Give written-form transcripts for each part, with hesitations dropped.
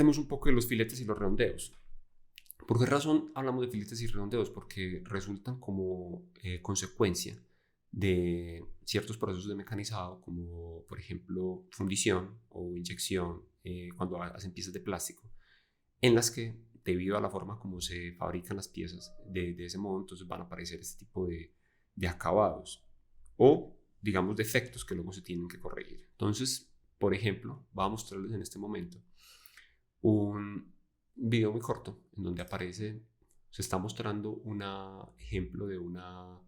Hablemos un poco de los filetes y los redondeos. ¿Por qué razón hablamos de filetes y redondeos? Porque resultan como consecuencia de ciertos procesos de mecanizado, como por ejemplo fundición o inyección, cuando hacen piezas de plástico, en las que debido a la forma como se fabrican las piezas de ese modo, entonces van a aparecer este tipo de acabados o digamos defectos que luego se tienen que corregir. Entonces, por ejemplo, voy a mostrarles en este momento un video muy corto en donde se está mostrando un ejemplo de una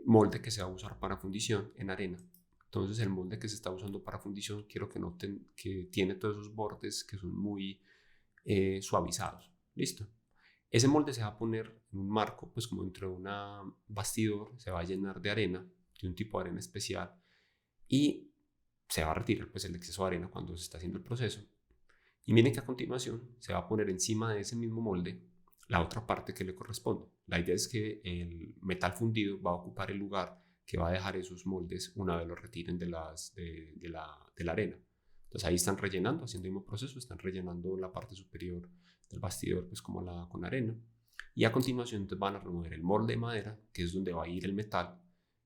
molde que se va a usar para fundición en arena. Entonces el molde que se está usando para fundición, quiero que noten que tiene todos esos bordes que son muy suavizados. Listo. Ese molde se va a poner en un marco, pues como dentro de un bastidor, se va a llenar de arena, de un tipo de arena especial, y se va a retirar pues el exceso de arena cuando se está haciendo el proceso. Y miren que a continuación se va a poner encima de ese mismo molde la otra parte que le corresponde. La idea es que el metal fundido va a ocupar el lugar que va a dejar esos moldes una vez los retiren de la arena. Entonces ahí están rellenando, haciendo el mismo proceso, están rellenando la parte superior del bastidor pues como con arena. Y a continuación entonces van a remover el molde de madera, que es donde va a ir el metal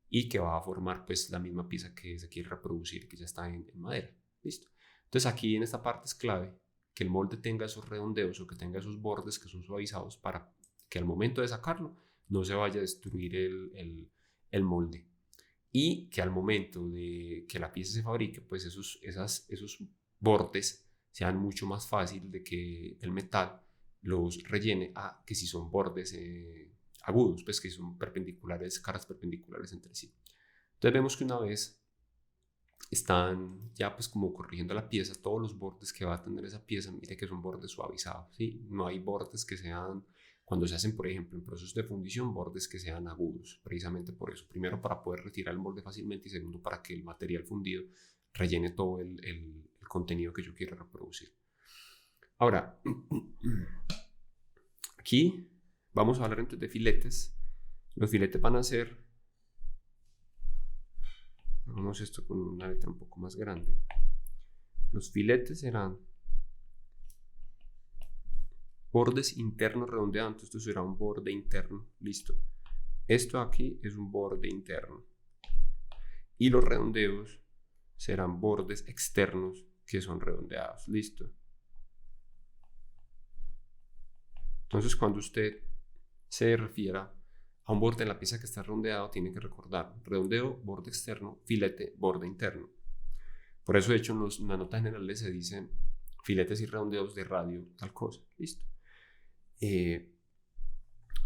y que va a formar pues la misma pieza que se quiere reproducir, que ya está en madera. ¿Listo? Entonces aquí en esta parte es clave que el molde tenga esos redondeos o que tenga esos bordes que son suavizados para que al momento de sacarlo no se vaya a destruir el molde, y que al momento de que la pieza se fabrique pues esos bordes sean mucho más fácil de que el metal los rellene a que si son bordes agudos, pues que son perpendiculares, caras perpendiculares entre sí. Entonces vemos que una vez están ya pues como corrigiendo la pieza, todos los bordes que va a tener esa pieza, mire que son bordes suavizados, ¿sí? No hay bordes que sean, cuando se hacen por ejemplo en procesos de fundición, bordes que sean agudos, precisamente por eso. Primero para poder retirar el molde fácilmente y segundo para que el material fundido rellene todo el contenido que yo quiero reproducir. Ahora, aquí vamos a hablar entonces de filetes. Los filetes van a ser, hagamos esto con una letra un poco más grande. Los filetes serán bordes internos redondeados. Esto será un borde interno. Listo. Esto aquí es un borde interno. Y los redondeos serán bordes externos que son redondeados. Listo. Entonces, cuando usted se refiera a un borde en la pieza que está redondeado, tiene que recordar redondeo, borde externo, filete, borde interno. Por eso, de hecho, en las notas generales se dicen filetes y redondeos de radio, tal cosa. Listo.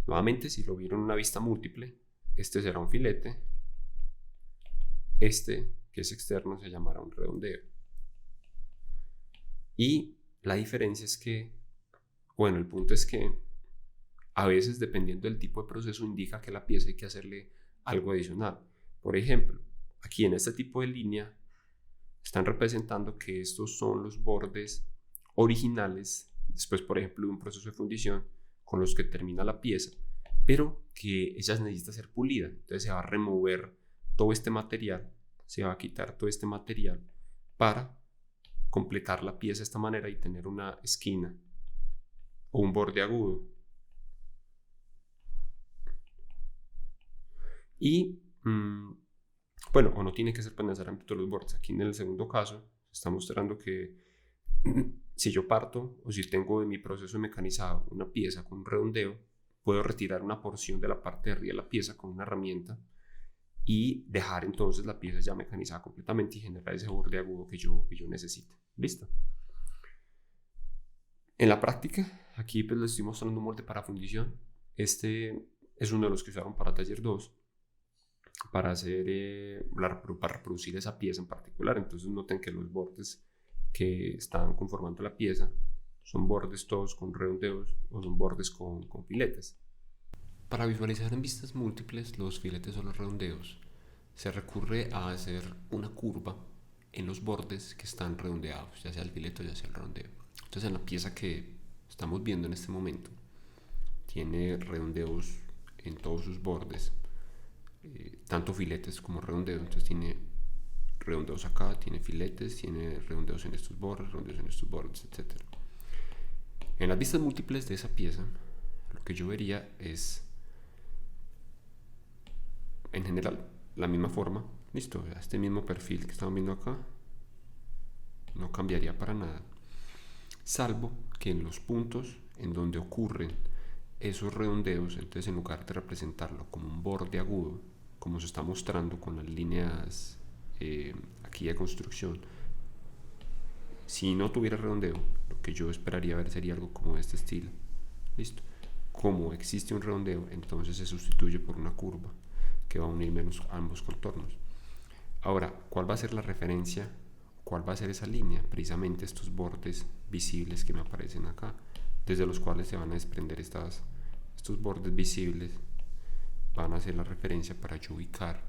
Nuevamente, si lo vieron en una vista múltiple, este será un filete, este que es externo se llamará un redondeo. Y la diferencia es que, bueno, el punto es que a veces, dependiendo del tipo de proceso, indica que la pieza hay que hacerle algo adicional. Por ejemplo, aquí en este tipo de línea están representando que estos son los bordes originales, después por ejemplo de un proceso de fundición, con los que termina la pieza, pero que ella necesita ser pulida. Entonces se va a remover todo este material, se va a quitar todo este material para completar la pieza de esta manera y tener una esquina o un borde agudo. Y bueno, o no tiene que ser necesariamente todos los bordes. Aquí en el segundo caso se está mostrando que si yo parto o si tengo en mi proceso mecanizado una pieza con un redondeo, puedo retirar una porción de la parte de arriba de la pieza con una herramienta y dejar entonces la pieza ya mecanizada completamente y generar ese borde agudo que yo necesite. Listo. En la práctica, aquí pues les estoy mostrando un molde para fundición. Este es uno de los que usaron para taller 2 para hacer para reproducir esa pieza en particular. Entonces noten que los bordes que están conformando la pieza son bordes todos con redondeos o son bordes con filetes. Para visualizar en vistas múltiples los filetes o los redondeos, se recurre a hacer una curva en los bordes que están redondeados, ya sea el filete o ya sea el redondeo. Entonces en la pieza que estamos viendo en este momento tiene redondeos en todos sus bordes, tanto filetes como redondeos. Entonces tiene redondeos acá, tiene filetes, tiene redondeos en estos bordes, etc. En las vistas múltiples de esa pieza, lo que yo vería es, en general, la misma forma. Listo, este mismo perfil que estamos viendo acá no cambiaría para nada, salvo que en los puntos en donde ocurren esos redondeos, entonces en lugar de representarlo como un borde agudo, como se está mostrando con las líneas aquí de construcción, si no tuviera redondeo, lo que yo esperaría ver sería algo como de este estilo. Listo. Como existe un redondeo, entonces se sustituye por una curva que va a unir menos ambos contornos. Ahora, ¿cuál va a ser la referencia? ¿Cuál va a ser esa línea? Precisamente estos bordes visibles que me aparecen acá, desde los cuales se van a desprender estos bordes visibles, van a ser la referencia para yo ubicar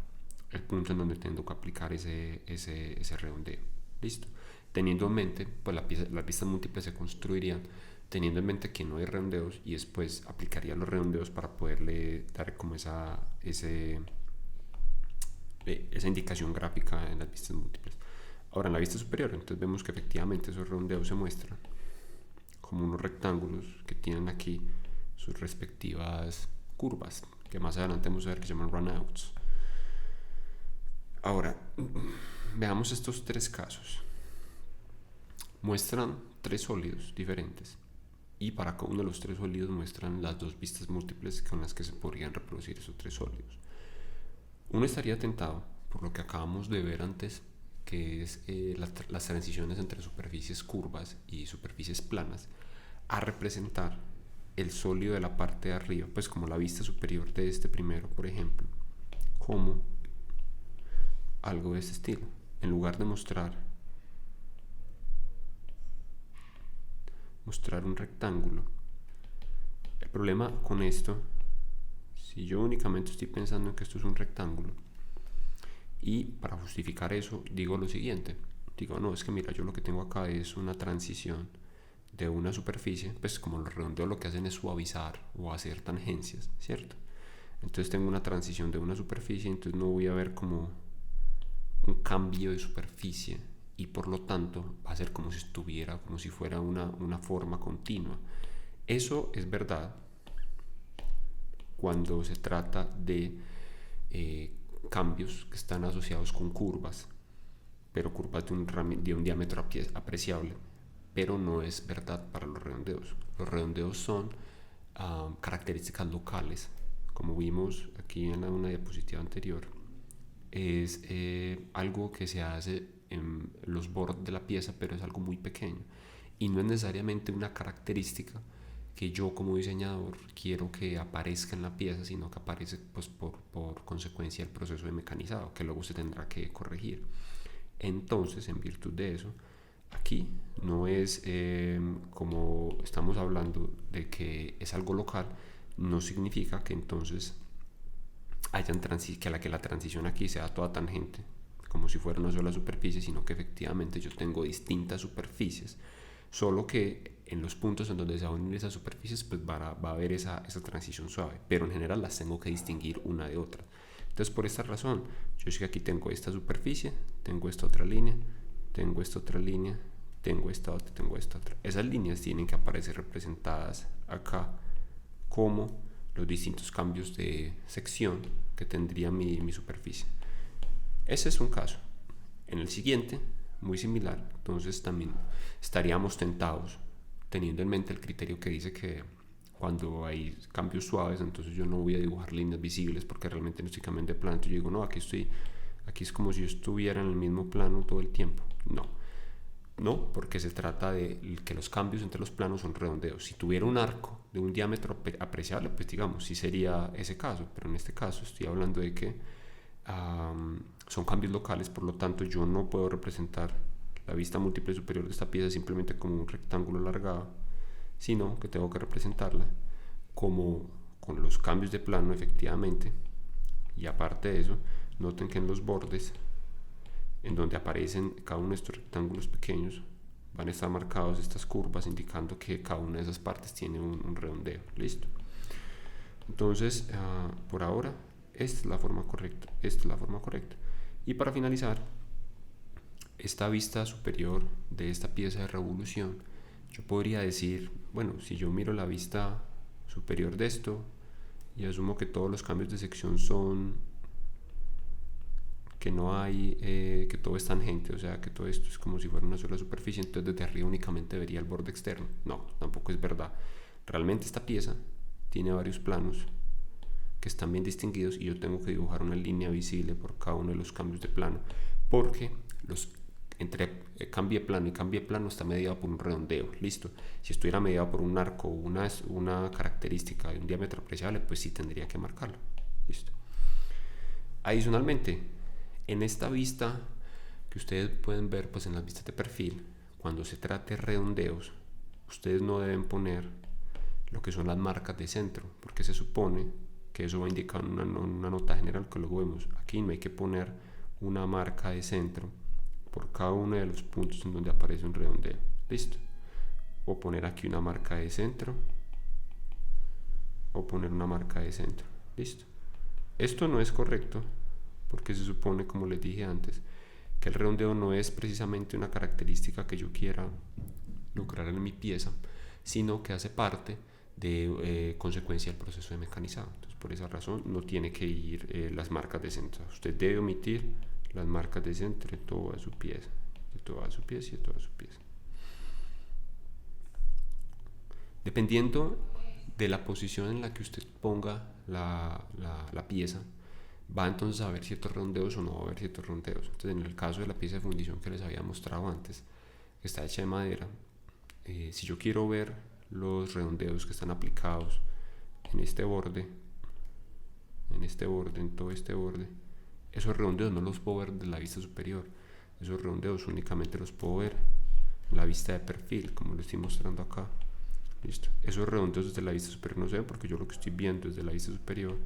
el punto en donde tengo que aplicar ese redondeo. Listo. Teniendo en mente, pues las vistas múltiples se construirían teniendo en mente que no hay redondeos, y después aplicaría los redondeos para poderle dar como esa indicación gráfica en las vistas múltiples. Ahora, en la vista superior, entonces vemos que efectivamente esos redondeos se muestran como unos rectángulos que tienen aquí sus respectivas curvas, que más adelante vamos a ver que se llaman runouts. Ahora, veamos estos tres casos. Muestran tres sólidos diferentes, y para cada uno de los tres sólidos muestran las dos vistas múltiples con las que se podrían reproducir esos tres sólidos. Uno estaría tentado, por lo que acabamos de ver antes, que es las transiciones entre superficies curvas y superficies planas, a representar el sólido de la parte de arriba, pues como la vista superior de este primero, por ejemplo, como algo de este estilo. En lugar de mostrar un rectángulo. El problema con esto, si yo únicamente estoy pensando en que esto es un rectángulo, y para justificar eso digo lo siguiente, digo, no, es que mira, yo lo que tengo acá es una transición de una superficie, pues como los redondeos lo que hacen es suavizar o hacer tangencias, ¿cierto? Entonces tengo una transición de una superficie, entonces no voy a ver como un cambio de superficie, y por lo tanto va a ser como si fuera una forma continua. Eso es verdad cuando se trata de cambios que están asociados con curvas, pero curvas de un diámetro apreciable, pero no es verdad para los redondeos. Los redondeos son características locales, como vimos aquí en una diapositiva anterior. Es algo que se hace en los bordes de la pieza, pero es algo muy pequeño y no es necesariamente una característica que yo como diseñador quiero que aparezca en la pieza, sino que aparece pues por consecuencia del proceso de mecanizado que luego se tendrá que corregir. Entonces, en virtud de eso, aquí no es como estamos hablando de que es algo local, no significa que entonces que la transición aquí sea toda tangente, como si fuera una sola superficie, sino que efectivamente yo tengo distintas superficies, solo que en los puntos en donde se van a unir esas superficies pues va a haber esa transición suave, pero en general las tengo que distinguir una de otra. Entonces, por esta razón, yo sé que aquí tengo esta superficie, tengo esta otra línea, tengo esta otra línea, tengo esta otra, tengo esta otra. Esas líneas tienen que aparecer representadas acá como los distintos cambios de sección que tendría mi superficie. Ese es un caso. En el siguiente, muy similar, entonces también estaríamos tentados, teniendo en mente el criterio que dice que cuando hay cambios suaves, entonces yo no voy a dibujar líneas visibles porque realmente no estoy cambiando de plano. Entonces yo digo, no, aquí es como si yo estuviera en el mismo plano todo el tiempo. No, porque se trata de que los cambios entre los planos son redondeos. Si tuviera un arco de un diámetro apreciable, pues digamos, sí sería ese caso, pero en este caso estoy hablando de que son cambios locales, por lo tanto yo no puedo representar la vista múltiple superior de esta pieza simplemente como un rectángulo alargado, sino que tengo que representarla como con los cambios de plano efectivamente. Y aparte de eso, noten que en los bordes en donde aparecen cada uno de estos rectángulos pequeños van a estar marcados estas curvas indicando que cada una de esas partes tiene un redondeo. Listo. Entonces, por ahora, esta es la forma correcta. Y para finalizar esta vista superior de esta pieza de revolución, yo podría decir, bueno, si yo miro la vista superior de esto y asumo que todos los cambios de sección son, que no hay, que todo es tangente, o sea, que todo esto es como si fuera una sola superficie, entonces desde arriba únicamente vería el borde externo. No, tampoco es verdad. Realmente esta pieza tiene varios planos que están bien distinguidos y yo tengo que dibujar una línea visible por cada uno de los cambios de plano, porque entre cambio de plano y cambio de plano está mediado por un redondeo. Listo. Si estuviera mediado por un arco o una característica de un diámetro apreciable, pues sí tendría que marcarlo. Listo. Adicionalmente, en esta vista que ustedes pueden ver, pues en las vistas de perfil, cuando se trate de redondeos, ustedes no deben poner lo que son las marcas de centro, porque se supone que eso va a indicar una nota general que luego vemos. Aquí no hay que poner una marca de centro por cada uno de los puntos en donde aparece un redondeo. Listo. O poner aquí una marca de centro, o poner una marca de centro. Listo. Esto no es correcto, porque se supone, como les dije antes, que el redondeo no es precisamente una característica que yo quiera lograr en mi pieza, sino que hace parte de consecuencia del proceso de mecanizado. Entonces, por esa razón no tiene que ir las marcas de centro. Usted debe omitir las marcas de centro de toda su pieza, de toda su pieza y de toda su pieza. Dependiendo de la posición en la que usted ponga la pieza, va entonces a haber ciertos redondeos o no va a haber ciertos redondeos. Entonces, en el caso de la pieza de fundición que les había mostrado antes, que está hecha de madera, si yo quiero ver los redondeos que están aplicados en este borde, en todo este borde, esos redondeos no los puedo ver de la vista superior. Esos redondeos únicamente los puedo ver en la vista de perfil, como lo estoy mostrando acá. Listo. Esos redondeos desde la vista superior no se ven porque yo lo que estoy viendo desde la vista superior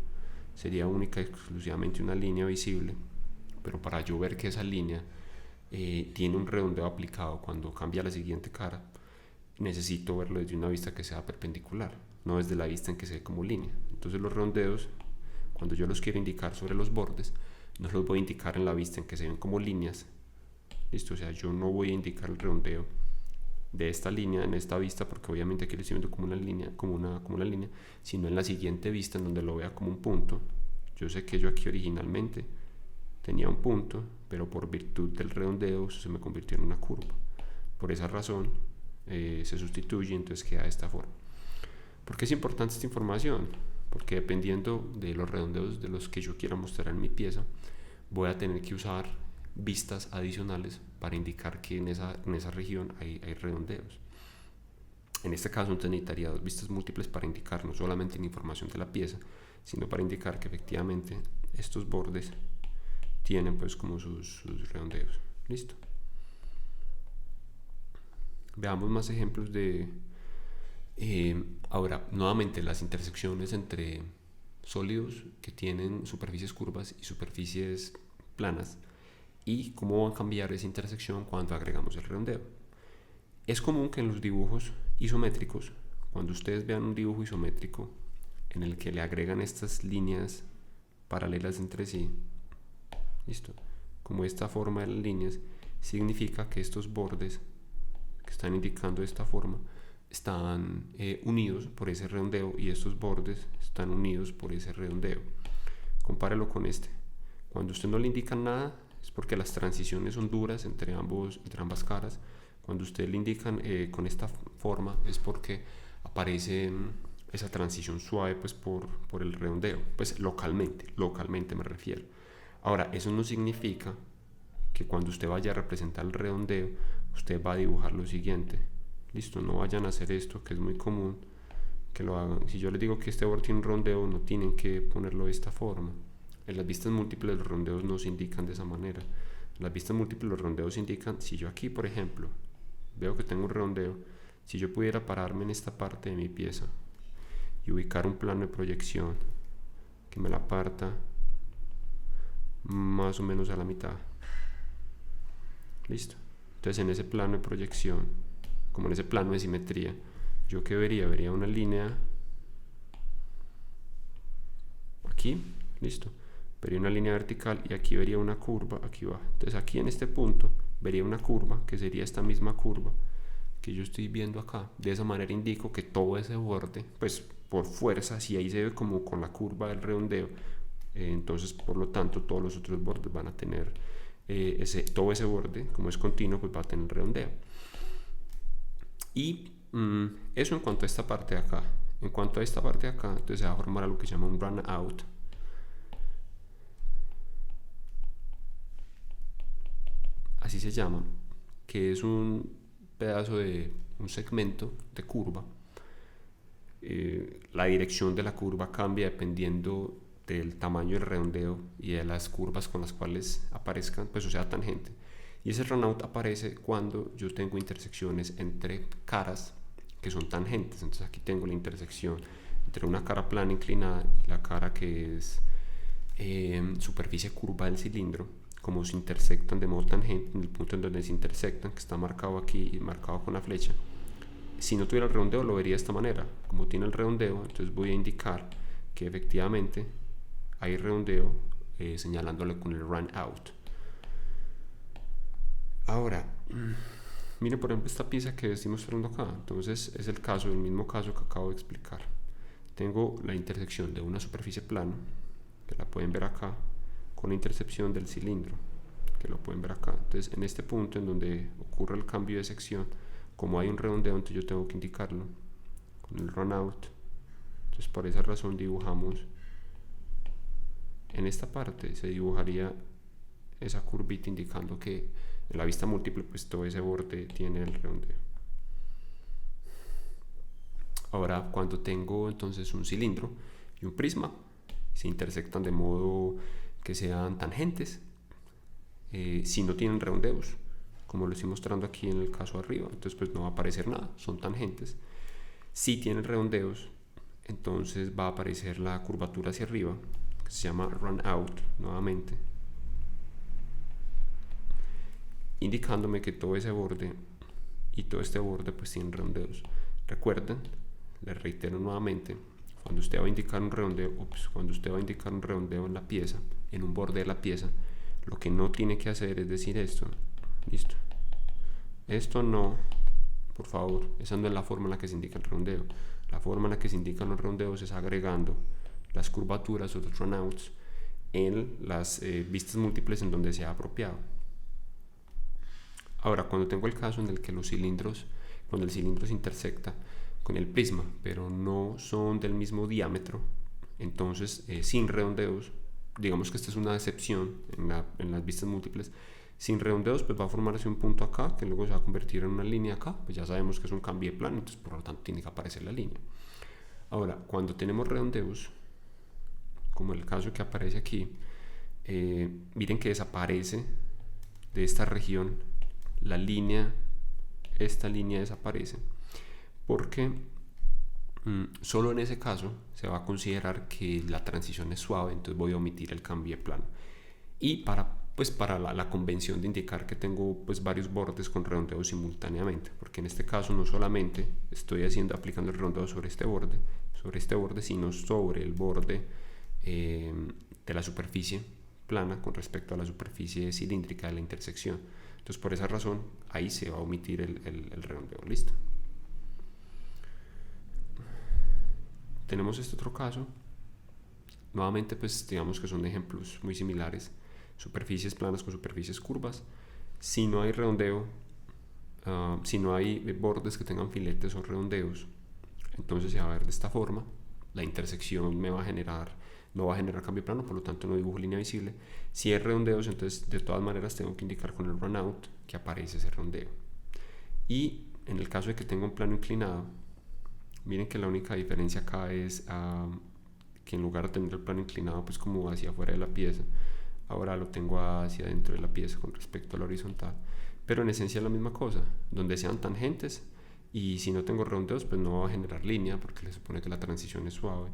sería única y exclusivamente una línea visible, pero para yo ver que esa línea tiene un redondeo aplicado cuando cambia la siguiente cara, necesito verlo desde una vista que sea perpendicular, no desde la vista en que se ve como línea. Entonces los redondeos, cuando yo los quiero indicar sobre los bordes, no los voy a indicar en la vista en que se ven como líneas. Listo, o sea, yo no voy a indicar el redondeo de esta línea en esta vista, porque obviamente aquí lo estoy viendo como una línea, como una línea, sino en la siguiente vista en donde lo vea como un punto. Yo sé que yo aquí originalmente tenía un punto, pero por virtud del redondeo se me convirtió en una curva. Por esa razón se sustituye, entonces queda de esta forma. ¿Por qué es importante esta información? Porque dependiendo de los redondeos de los que yo quiera mostrar en mi pieza, voy a tener que usar vistas adicionales para indicar que en esa región hay redondeos. En este caso entonces necesitaría dos vistas múltiples para indicar no solamente la información de la pieza, sino para indicar que efectivamente estos bordes tienen pues como sus redondeos. Listo. Veamos más ejemplos de ahora nuevamente las intersecciones entre sólidos que tienen superficies curvas y superficies planas, y cómo va a cambiar esa intersección cuando agregamos el redondeo. Es común que en los dibujos isométricos, cuando ustedes vean un dibujo isométrico en el que le agregan estas líneas paralelas entre sí, listo, como esta forma de las líneas, significa que estos bordes que están indicando de esta forma están unidos por ese redondeo, y estos bordes están unidos por ese redondeo. Compárelo con este. Cuando usted no le indican nada, es porque las transiciones son duras entre ambas caras. Cuando usted le indican con esta forma, es porque aparece esa transición suave pues por el redondeo, pues localmente me refiero. Ahora, eso no significa que cuando usted vaya a representar el redondeo, usted va a dibujar lo siguiente. Listo, no vayan a hacer esto, que es muy común que lo hagan. Si yo les digo que este borde tiene un redondeo, no tienen que ponerlo de esta forma. En las vistas múltiples los redondeos no se indican de esa manera. En las vistas múltiples los redondeos se indican, si yo aquí por ejemplo veo que tengo un redondeo, si yo pudiera pararme en esta parte de mi pieza y ubicar un plano de proyección que me la parta más o menos a la mitad. Listo. Entonces en ese plano de proyección, como en ese plano de simetría, yo que vería una línea aquí, listo, vería una línea vertical y aquí vería una curva, aquí va. Entonces aquí en este punto vería una curva que sería esta misma curva que yo estoy viendo acá. De esa manera indico que todo ese borde, pues por fuerza, si ahí se ve como con la curva del redondeo, entonces por lo tanto todos los otros bordes van a tener todo ese borde, como es continuo, pues va a tener redondeo. Y eso en cuanto a esta parte de acá. En cuanto a esta parte de acá, entonces se va a formar algo que se llama un run out. Así se llama, que es un pedazo de un segmento de curva. La dirección de la curva cambia dependiendo del tamaño del redondeo y de las curvas con las cuales aparezcan, pues o sea, tangente. Y ese runout aparece cuando yo tengo intersecciones entre caras que son tangentes. Entonces aquí tengo la intersección entre una cara plana inclinada y la cara que es superficie curva del cilindro. Como se intersectan de modo tangente en el punto en donde se intersectan, que está marcado aquí y marcado con la flecha. Si no tuviera el redondeo lo vería de esta manera. Como tiene el redondeo, entonces voy a indicar que efectivamente hay redondeo, señalándole con el run out. Ahora, miren por ejemplo esta pieza que estoy mostrando acá. Entonces es el mismo caso que acabo de explicar. Tengo la intersección de una superficie plana, que la pueden ver acá, con la intersección del cilindro, que lo pueden ver acá. Entonces en este punto en donde ocurre el cambio de sección, como hay un redondeo, entonces yo tengo que indicarlo con el run out. Entonces por esa razón dibujamos en esta parte, se dibujaría esa curvita indicando que en la vista múltiple pues todo ese borde tiene el redondeo. Ahora cuando tengo entonces un cilindro y un prisma, se intersectan de modo que sean tangentes, si no tienen redondeos, como lo estoy mostrando aquí en el caso arriba, entonces pues no va a aparecer nada, son tangentes. Si tienen redondeos, entonces va a aparecer la curvatura hacia arriba, que se llama run out nuevamente, indicándome que todo ese borde y todo este borde pues tienen redondeos. Recuerden, les reitero nuevamente, cuando usted va a indicar un redondeo, en la pieza, en un borde de la pieza, lo que no tiene que hacer es decir esto, listo, esto no, por favor, esa no es la forma en la que se indica el redondeo. La forma en la que se indican los redondeos es agregando las curvaturas o los runouts en las vistas múltiples en donde sea apropiado. Ahora, cuando tengo el caso en el que cuando el cilindro se intersecta con el prisma, pero no son del mismo diámetro, entonces sin redondeos, digamos que esta es una excepción en las vistas múltiples, sin redondeos pues va a formarse un punto acá que luego se va a convertir en una línea acá, pues ya sabemos que es un cambio de plano, entonces por lo tanto tiene que aparecer la línea. Ahora, cuando tenemos redondeos, como el caso que aparece aquí, miren que desaparece de esta región esta línea desaparece, porque solo en ese caso se va a considerar que la transición es suave, entonces voy a omitir el cambio de plano. Y para la convención de indicar que tengo pues varios bordes con redondeo simultáneamente, porque en este caso no solamente estoy aplicando el redondeo sobre este borde, sino sobre el borde de la superficie plana con respecto a la superficie cilíndrica de la intersección. Entonces por esa razón ahí se va a omitir el redondeo. Listo. Tenemos este otro caso. Nuevamente pues digamos que son ejemplos muy similares. Superficies planas con superficies curvas. Si no hay redondeo, si no hay bordes que tengan filetes o redondeos, entonces se va a ver de esta forma. La intersección no va a generar cambio de plano, por lo tanto no dibujo línea visible. Si hay redondeos, entonces de todas maneras tengo que indicar con el run out que aparece ese redondeo. Y en el caso de que tenga un plano inclinado, miren que la única diferencia acá es que en lugar de tener el plano inclinado pues como hacia afuera de la pieza, ahora lo tengo hacia dentro de la pieza con respecto a la horizontal, pero en esencia es la misma cosa, donde sean tangentes, y si no tengo redondeos pues no va a generar línea porque le supone que la transición es suave,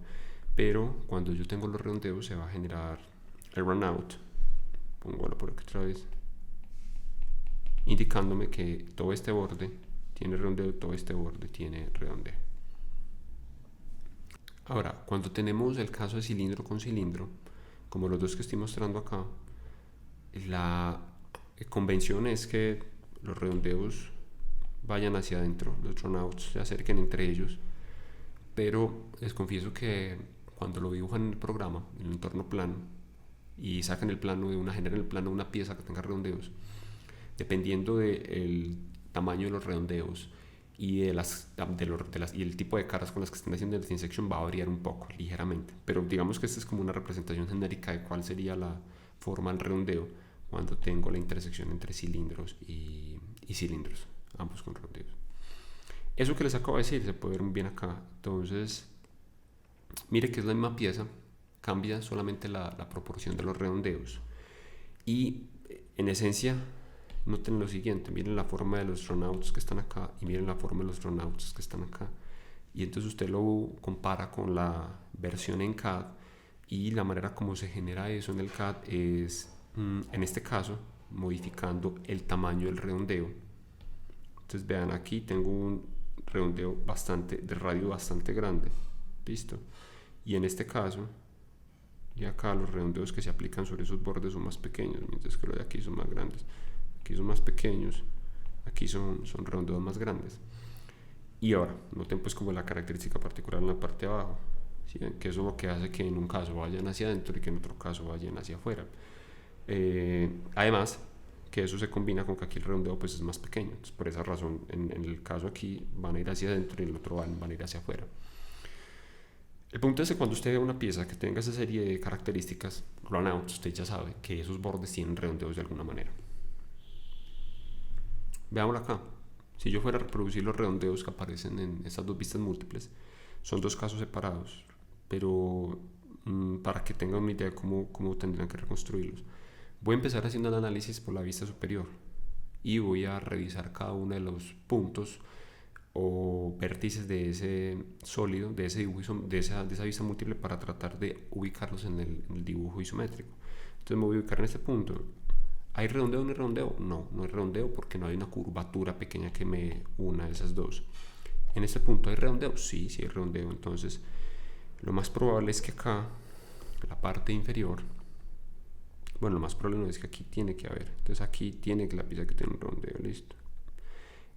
pero cuando yo tengo los redondeos se va a generar el run out, pongo por aquí otra vez, indicándome que todo este borde tiene redondeo, todo este borde tiene redondeo. Ahora, cuando tenemos el caso de cilindro con cilindro, como los dos que estoy mostrando acá, la convención es que los redondeos vayan hacia adentro, los runouts se acerquen entre ellos, pero les confieso que cuando lo dibujan en el programa, en el entorno plano, y sacan el plano de generan el plano de una pieza que tenga redondeos, dependiendo del tamaño de los redondeos y y el tipo de caras con las que estén haciendo el thin section, va a variar un poco, ligeramente, pero digamos que esta es como una representación genérica de cuál sería la forma del redondeo cuando tengo la intersección entre cilindros y cilindros, ambos con redondeos. Eso que les acabo de decir se puede ver muy bien acá. Entonces, mire que es la misma pieza, cambia solamente la proporción de los redondeos. Y en esencia, noten lo siguiente, miren la forma de los runouts que están acá y miren la forma de los runouts que están acá. Y entonces usted lo compara con la versión en CAD, y la manera como se genera eso en el CAD es, en este caso, modificando el tamaño del redondeo. Entonces vean, aquí tengo un redondeo de radio bastante grande, listo, y en este caso, y acá los redondeos que se aplican sobre esos bordes son más pequeños, mientras que los de aquí son más grandes. Aquí son más pequeños, aquí son redondeos más grandes. Y ahora, noten pues como la característica particular en la parte de abajo, ¿sí? Que eso es lo que hace que en un caso vayan hacia adentro y que en otro caso vayan hacia afuera. Además, que eso se combina con que aquí el redondeo pues es más pequeño. Entonces, por esa razón, en el caso aquí van a ir hacia adentro y en el otro van a ir hacia afuera. El punto es que cuando usted ve una pieza que tenga esa serie de características, runout, usted ya sabe que esos bordes tienen redondeos de alguna manera. Veámoslo acá. Si yo fuera a reproducir los redondeos que aparecen en estas dos vistas múltiples, son dos casos separados, pero para que tengan una idea de cómo tendrán que reconstruirlos. Voy a empezar haciendo el análisis por la vista superior y voy a revisar cada uno de los puntos o vértices de ese sólido, de ese dibujo, de esa vista múltiple, para tratar de ubicarlos en el dibujo isométrico. Entonces me voy a ubicar en este punto. ¿Hay redondeo o no hay redondeo? No, no hay redondeo porque no hay una curvatura pequeña que me una de esas dos. En este punto hay redondeo, sí hay redondeo. Entonces lo más probable es que acá, la parte inferior, bueno, lo más probable no es que aquí tiene que haber. Entonces aquí tiene que la pieza que tiene un redondeo, listo.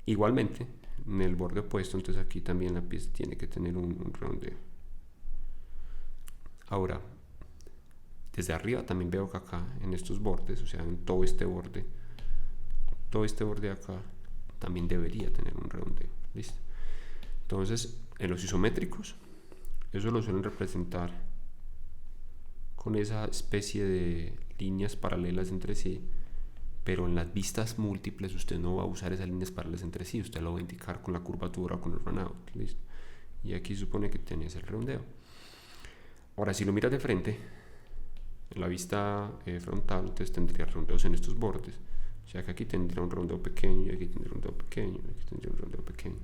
Igualmente, en el borde opuesto, entonces aquí también la pieza tiene que tener un redondeo. Ahora, desde arriba también veo que acá, en estos bordes, o sea, en todo este borde acá, también debería tener un redondeo, listo. Entonces, en los isométricos, eso lo suelen representar con esa especie de líneas paralelas entre sí, pero en las vistas múltiples usted no va a usar esas líneas paralelas entre sí, usted lo va a indicar con la curvatura o con el runout, listo. Y aquí supone que tenés el redondeo. Ahora, si lo miras de frente, en la vista frontal, entonces tendría redondeos en estos bordes. O sea que aquí tendría un redondeo pequeño, y aquí tendría un redondeo pequeño, y aquí tendría un redondeo pequeño.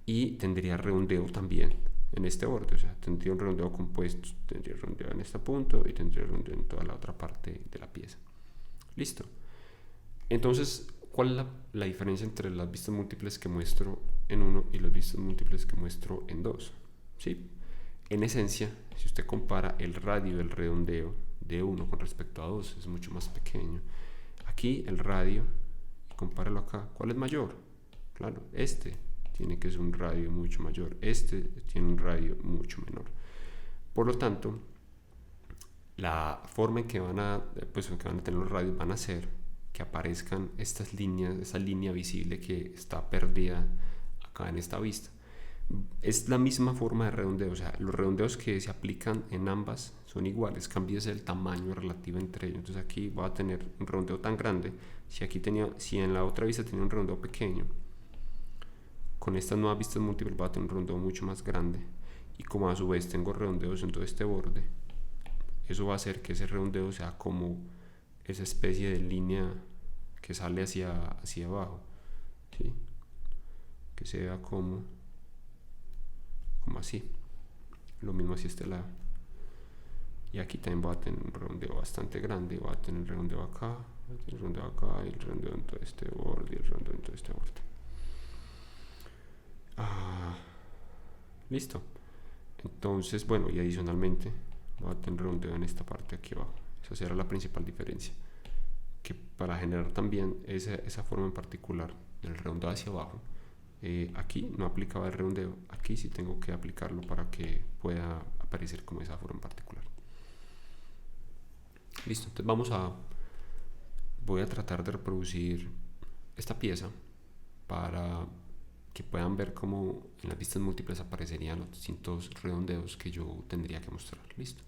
Y tendría redondeo también en este borde, o sea, tendría un redondeo compuesto, tendría redondeo en este punto y tendría redondeo en toda la otra parte de la pieza. Listo. Entonces, ¿cuál es la diferencia entre las vistas múltiples que muestro en 1 y las vistas múltiples que muestro en 2? ¿Sí? En esencia, si usted compara el radio del redondeo de 1 con respecto a 2, es mucho más pequeño. Aquí el radio, compáralo acá, ¿cuál es mayor? Claro, este tiene que ser un radio mucho mayor, este tiene un radio mucho menor. Por lo tanto, la forma en que van a tener los radios van a ser que aparezcan estas líneas, esa línea visible que está perdida acá en esta vista. Es la misma forma de redondeo, o sea, los redondeos que se aplican en ambas son iguales, cambia el tamaño relativo entre ellos. Entonces aquí voy a tener un redondeo tan grande, si en la otra vista tenía un redondeo pequeño, con estas nuevas vistas múltiples voy a tener un redondeo mucho más grande, y como a su vez tengo redondeos en todo este borde, eso va a hacer que ese redondeo sea como esa especie de línea que sale hacia abajo, ¿sí? Que se vea como así, lo mismo hacia este lado. Y aquí también voy a tener un redondeo bastante grande, voy a tener el redondeo acá, el redondeo acá, y el redondeo en todo este borde, y el redondeo en todo este borde. Listo. Entonces, bueno, y adicionalmente voy a tener redondeo en esta parte aquí abajo. Esa será la principal diferencia, que para generar también esa forma en particular del redondeo hacia abajo, Aquí no aplicaba el redondeo, aquí sí tengo que aplicarlo para que pueda aparecer como esa forma en particular. Listo, entonces voy a tratar de reproducir esta pieza para que puedan ver cómo en las vistas múltiples aparecerían los distintos redondeos que yo tendría que mostrar. Listo.